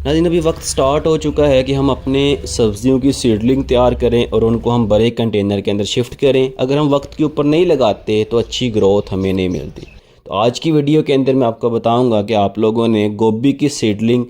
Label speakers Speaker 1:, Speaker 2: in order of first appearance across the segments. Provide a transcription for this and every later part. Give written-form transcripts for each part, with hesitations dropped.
Speaker 1: नाज़रीन, अभी वक्त स्टार्ट हो चुका है कि हम अपने सब्ज़ियों की सीडलिंग तैयार करें और उनको हम बड़े कंटेनर के अंदर शिफ्ट करें। अगर हम वक्त के ऊपर नहीं लगाते तो अच्छी ग्रोथ हमें नहीं मिलती। तो आज की वीडियो के अंदर मैं आपको बताऊंगा कि आप लोगों ने गोभी की सीडलिंग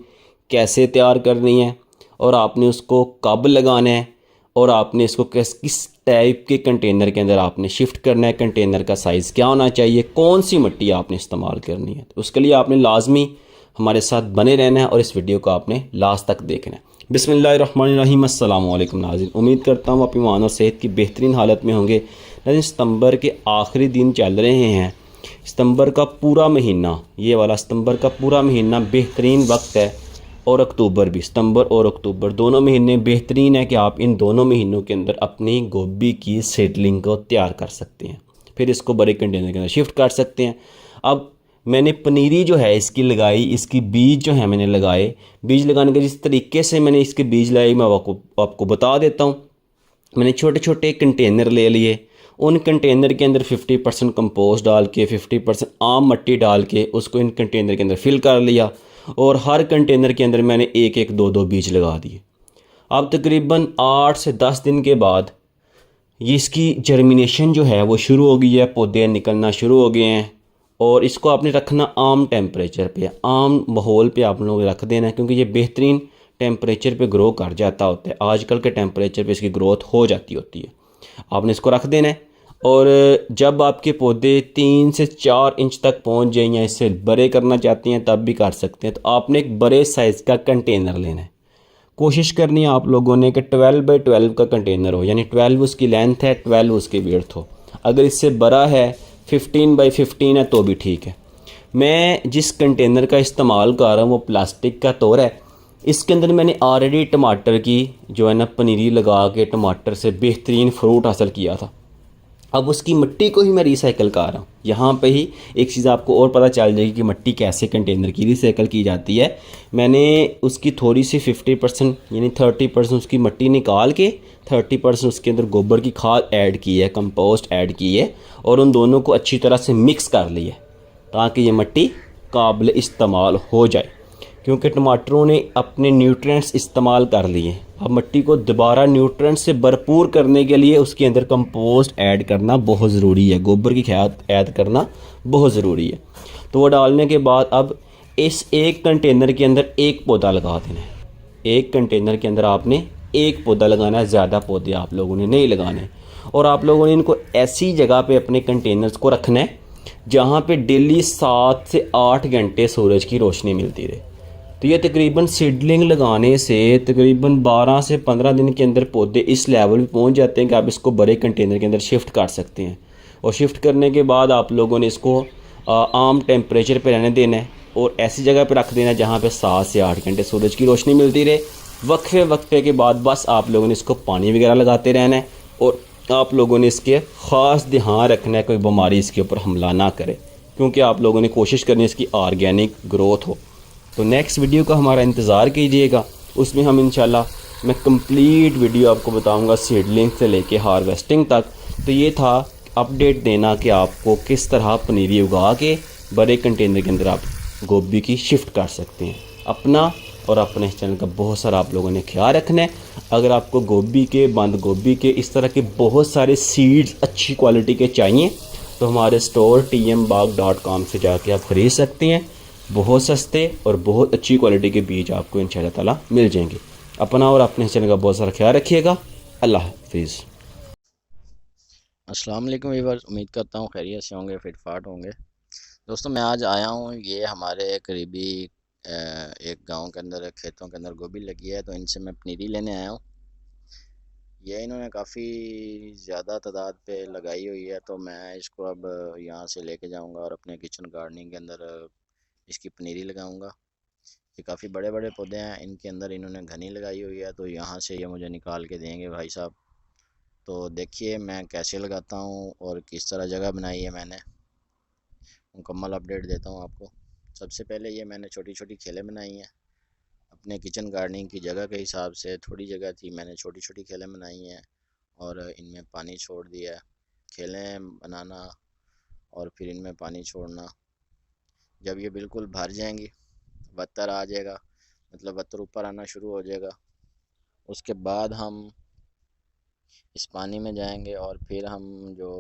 Speaker 1: कैसे तैयार करनी है और आपने उसको कब लगाना है और आपने इसको किस किस टाइप के कंटेनर के अंदर आपने शिफ्ट करना है, कंटेनर का साइज़ क्या होना चाहिए, कौन सी मिट्टी आपने इस्तेमाल करनी है। तो उसके लिए आपने लाजमी हमारे साथ बने रहना है और इस वीडियो को आपने लास्ट तक देखना है। बिस्मिल्लाहिर्रहमानिर्रहीम, अस्सलाम वालेकुम नाज़रीन। उम्मीद करता हूँ आप ईमान और सेहत की बेहतरीन हालत में होंगे। नाज़रीन, सितंबर के आखिरी दिन चल रहे हैं। सितंबर का पूरा महीना, ये वाला सितंबर का पूरा महीना बेहतरीन वक्त है और अक्टूबर भी, सितंबर और अक्टूबर दोनों महीने बेहतरीन है कि आप इन दोनों महीनों के अंदर अपनी गोभी की सीडलिंग को तैयार कर सकते हैं। फिर इसको बड़े कंटेनर के अंदर शिफ्ट कर सकते हैं। अब मैंने पनीरी जो है इसकी लगाई, इसकी बीज जो है मैंने लगाए। बीज लगाने के जिस तरीके से मैंने इसके बीज लगाए मैं आपको बता देता हूँ। मैंने छोटे छोटे कंटेनर ले लिए। उन कंटेनर के अंदर 50% कंपोस्ट डाल के 50% आम मिट्टी डाल के उसको इन कंटेनर के अंदर फिल कर लिया और हर कंटेनर के अंदर मैंने एक एक दो दो बीज लगा दिए। अब तकरीबन 8 से 10 दिन के बाद ये इसकी जर्मिनेशन जो है वो शुरू हो गई है, पौधे निकलना शुरू हो गए हैं। और इसको आपने रखना आम टेम्परेचर पे, आम माहौल पे आप लोग रख देना है, क्योंकि ये बेहतरीन टेम्परेचर पे ग्रो कर जाता होता है। आजकल के टेम्परेचर पे इसकी ग्रोथ हो जाती होती है। आपने इसको रख देना है और जब आपके पौधे 3 से 4 इंच तक पहुंच जाए या इससे बड़े करना चाहते हैं तब भी कर सकते हैं। तो आपने एक बड़े साइज़ का कंटेनर लेना है। कोशिश करनी है आप लोगों ने कि 12 बाई 12 का कंटेनर हो, यानी 12 उसकी लेंथ है, 12 उसकी विड्थ हो। अगर इससे बड़ा है 15 बाई 15 है तो भी ठीक है। मैं जिस कंटेनर का इस्तेमाल कर रहा हूँ वो प्लास्टिक का तौर है। इसके अंदर मैंने ऑलरेडी टमाटर की जो है ना पनीरी लगा के टमाटर से बेहतरीन फ्रूट हासिल किया था। अब उसकी मिट्टी को ही मैं रिसाइकिल कर रहा हूँ। यहाँ पे ही एक चीज़ आपको और पता चल जाएगी कि मिट्टी कैसे कंटेनर की रिसाइकिल की जाती है। मैंने उसकी थोड़ी सी 50% यानी 30% उसकी मिट्टी निकाल के 30% उसके अंदर गोबर की खाद ऐड की है, कंपोस्ट ऐड की है और उन दोनों को अच्छी तरह से मिक्स कर लिया ताकि ये मिट्टी काबिल इस्तेमाल हो जाए, क्योंकि टमाटरों ने अपने न्यूट्रिएंट्स इस्तेमाल कर लिए। अब मिट्टी को दोबारा न्यूट्रिएंट्स से भरपूर करने के लिए उसके अंदर कंपोस्ट ऐड करना बहुत ज़रूरी है, गोबर की खाद ऐड करना बहुत ज़रूरी है। तो वो डालने के बाद अब इस एक कंटेनर के अंदर एक पौधा लगा देना है। एक कंटेनर के अंदर आपने एक पौधा लगाना है, ज़्यादा पौधे आप लोगों ने नहीं लगाने। और आप लोगों ने इनको ऐसी जगह पे अपने कंटेनर्स को रखना है जहाँ पे डेली 7 से 8 घंटे सूरज की रोशनी मिलती रहे। तो ये तकरीबन सीडलिंग लगाने से तकरीबन 12 से 15 दिन के अंदर पौधे इस लेवल पे पहुंच जाते हैं कि आप इसको बड़े कंटेनर के अंदर शिफ्ट कर सकते हैं। और शिफ्ट करने के बाद आप लोगों ने इसको आम टेम्परेचर पे रहने देना है और ऐसी जगह पे रख देना है जहाँ पे 7 से 8 घंटे सूरज की रोशनी मिलती रहे। वक्फे वक्फे के बाद बस आप लोगों ने इसको पानी वगैरह लगाते रहना है और आप लोगों ने इसके ख़ास ध्यान रखना है कोई बीमारी इसके ऊपर हमला ना करे, क्योंकि आप लोगों ने कोशिश करनी है इसकी ऑर्गेनिक ग्रोथ हो। तो नेक्स्ट वीडियो का हमारा इंतज़ार कीजिएगा, उसमें हम इंशाल्लाह मैं कंप्लीट वीडियो आपको बताऊंगा सीडलिंग से लेके हार्वेस्टिंग तक। तो ये था अपडेट देना कि आपको किस तरह पनीरी उगा के बड़े कंटेनर के अंदर आप गोभी की शिफ्ट कर सकते हैं। अपना और अपने चैनल का बहुत सारा आप लोगों ने ख्याल रखना है। अगर आपको गोभी के, बंद गोभी के, इस तरह के बहुत सारे सीड्स अच्छी क्वालिटी के चाहिए तो हमारे स्टोर tmbaag.com से जाके आप ख़रीद सकते हैं। बहुत सस्ते और बहुत अच्छी क्वालिटी के बीज आपको इंशाल्लाह ताला मिल जाएंगे। अपना और अपने चैनल का बहुत सारा ख्याल रखिएगा। अल्लाह हाफिज़।
Speaker 2: अस्सलाम वालेकुम वीवर्स, उम्मीद करता हूँ खैरियत से होंगे, फिट फाट होंगे। दोस्तों, मैं आज आया हूँ, ये हमारे करीबी एक गांव के अंदर खेतों के अंदर गोभी लगी है, तो इनसे मैं पनीरी लेने आया हूँ। ये इन्होंने काफ़ी ज़्यादा तादाद पे लगाई हुई है, तो मैं इसको अब यहाँ से लेके जाऊँगा और अपने किचन गार्डनिंग के अंदर इसकी पनीरी लगाऊँगा। ये काफ़ी बड़े बड़े पौधे हैं, इनके अंदर इन्होंने घनी लगाई हुई है, तो यहाँ से ये मुझे निकाल के देंगे भाई साहब। तो देखिए मैं कैसे लगाता हूँ और किस तरह जगह बनाई है मैंने, मुकम्मल अपडेट देता हूँ आपको। सबसे पहले ये मैंने छोटी छोटी खेलें बनाई हैं अपने किचन गार्डनिंग की जगह के हिसाब से। थोड़ी जगह थी, मैंने छोटी छोटी खेलें बनाई हैं और इनमें पानी छोड़ दिया है। खेलें बनाना और फिर इनमें पानी छोड़ना, जब ये बिल्कुल भर जाएंगी, बत्तर आ जाएगा, मतलब बत्तर ऊपर आना शुरू हो जाएगा। उसके बाद हम इस पानी में जाएंगे और फिर हम जो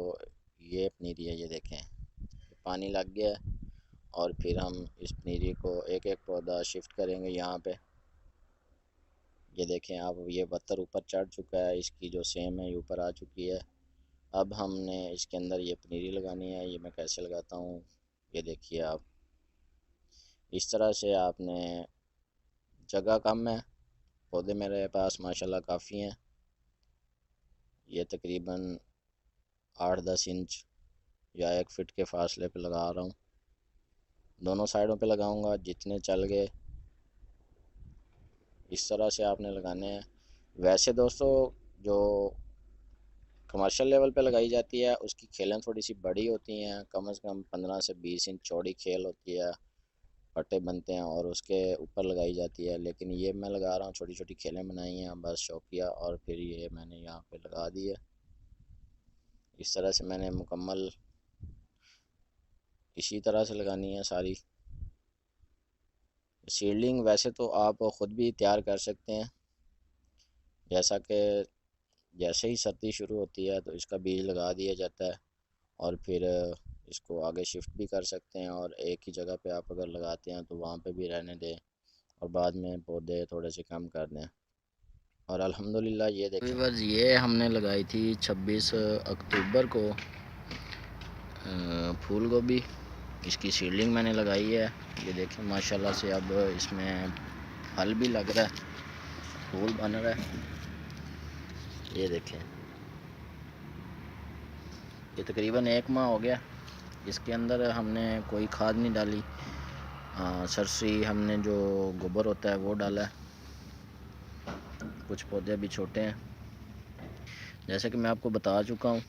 Speaker 2: ये पनीरी है ये देखें, पानी लग गया है। और फिर हम इस पनीरी को एक एक पौधा शिफ्ट करेंगे यहाँ पे। ये देखें आप, ये बत्तर ऊपर चढ़ चुका है, इसकी जो सेम है ये ऊपर आ चुकी है। अब हमने इसके अंदर ये पनीरी लगानी है। ये मैं कैसे लगाता हूँ ये देखिए आप। इस तरह से आपने, जगह कम है, पौधे मेरे पास माशाल्लाह काफ़ी हैं। ये तकरीबन 8-10 इंच या 1 फीट के फासले पे लगा रहा हूँ। दोनों साइडों पे लगाऊंगा, जितने चल गए इस तरह से आपने लगाने हैं। वैसे दोस्तों, जो कमर्शियल लेवल पे लगाई जाती है उसकी खेलें थोड़ी सी बड़ी होती हैं, कम से कम 15 से 20 इंच चौड़ी खेल होती है, पट्टे बनते हैं और उसके ऊपर लगाई जाती है। लेकिन ये मैं लगा रहा हूँ, छोटी छोटी खेलें बनाई हैं बस शौकिया, और फिर ये मैंने यहाँ पे लगा दी है। इस तरह से मैंने मुकम्मल इसी तरह से लगानी है सारी। सीडलिंग वैसे तो आप ख़ुद भी तैयार कर सकते हैं, जैसा कि जैसे ही सर्दी शुरू होती है तो इसका बीज लगा दिया जाता है और फिर इसको आगे शिफ्ट भी कर सकते हैं। और एक ही जगह पे आप अगर लगाते हैं तो वहाँ पे भी रहने दें और बाद में पौधे थोड़े से कम कर दें। और अल्हम्दुलिल्लाह ये देखें बस, ये हमने लगाई थी 26 अक्टूबर को फूल गोभी। इसकी सीडलिंग मैंने लगाई है। ये देखें माशाल्लाह से अब इसमें फल भी लग रहा है, फूल बन रहा है। ये देखें, ये तकरीबन 1 माह हो गया। इसके अंदर हमने कोई खाद नहीं डाली, सरसरी हमने जो गोबर होता है वो डाला है। कुछ पौधे अभी छोटे हैं। जैसे कि मैं आपको बता चुका हूँ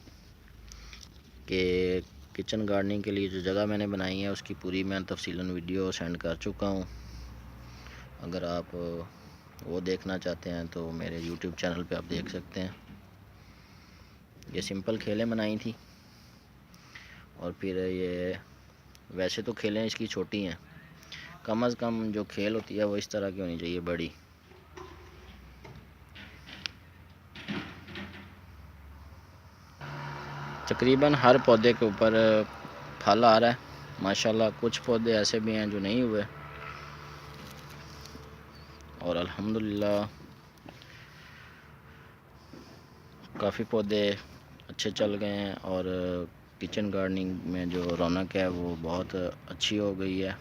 Speaker 2: कि किचन गार्डनिंग के लिए जो जगह मैंने बनाई है उसकी पूरी मैं तफसीलन वीडियो सेंड कर चुका हूँ। अगर आप वो देखना चाहते हैं तो मेरे YouTube चैनल पे आप देख सकते हैं। ये सिंपल खेलें बनाई थी और फिर ये, वैसे तो खेलें इसकी छोटी हैं, कम से कम जो खेल होती है वो इस तरह की होनी चाहिए, बड़ी। तकरीबन हर पौधे के ऊपर फल आ रहा है माशाल्लाह। कुछ पौधे ऐसे भी हैं जो नहीं हुए और अल्हम्दुलिल्लाह काफ़ी पौधे अच्छे चल गए हैं और किचन गार्डनिंग में जो रौनक है वो बहुत अच्छी हो गई है।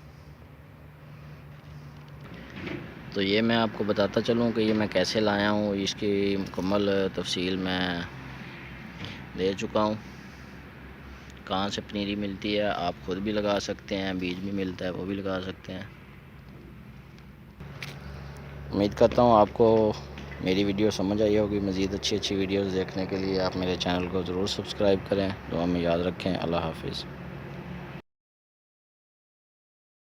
Speaker 2: तो ये मैं आपको बताता चलूँ कि ये मैं कैसे लाया हूँ, इसकी मुकम्मल तफसील मैं दे चुका हूँ। कहाँ से पनीरी मिलती है आप ख़ुद भी लगा सकते हैं, बीज भी मिलता है वो भी लगा सकते हैं। उम्मीद करता हूँ आपको मेरी वीडियो समझ आई होगी। मज़ीद अच्छी वीडियोज़ देखने के लिए आप मेरे चैनल को ज़रूर सब्सक्राइब करें। दुआ में याद रखें। अल्लाह हाफिज़।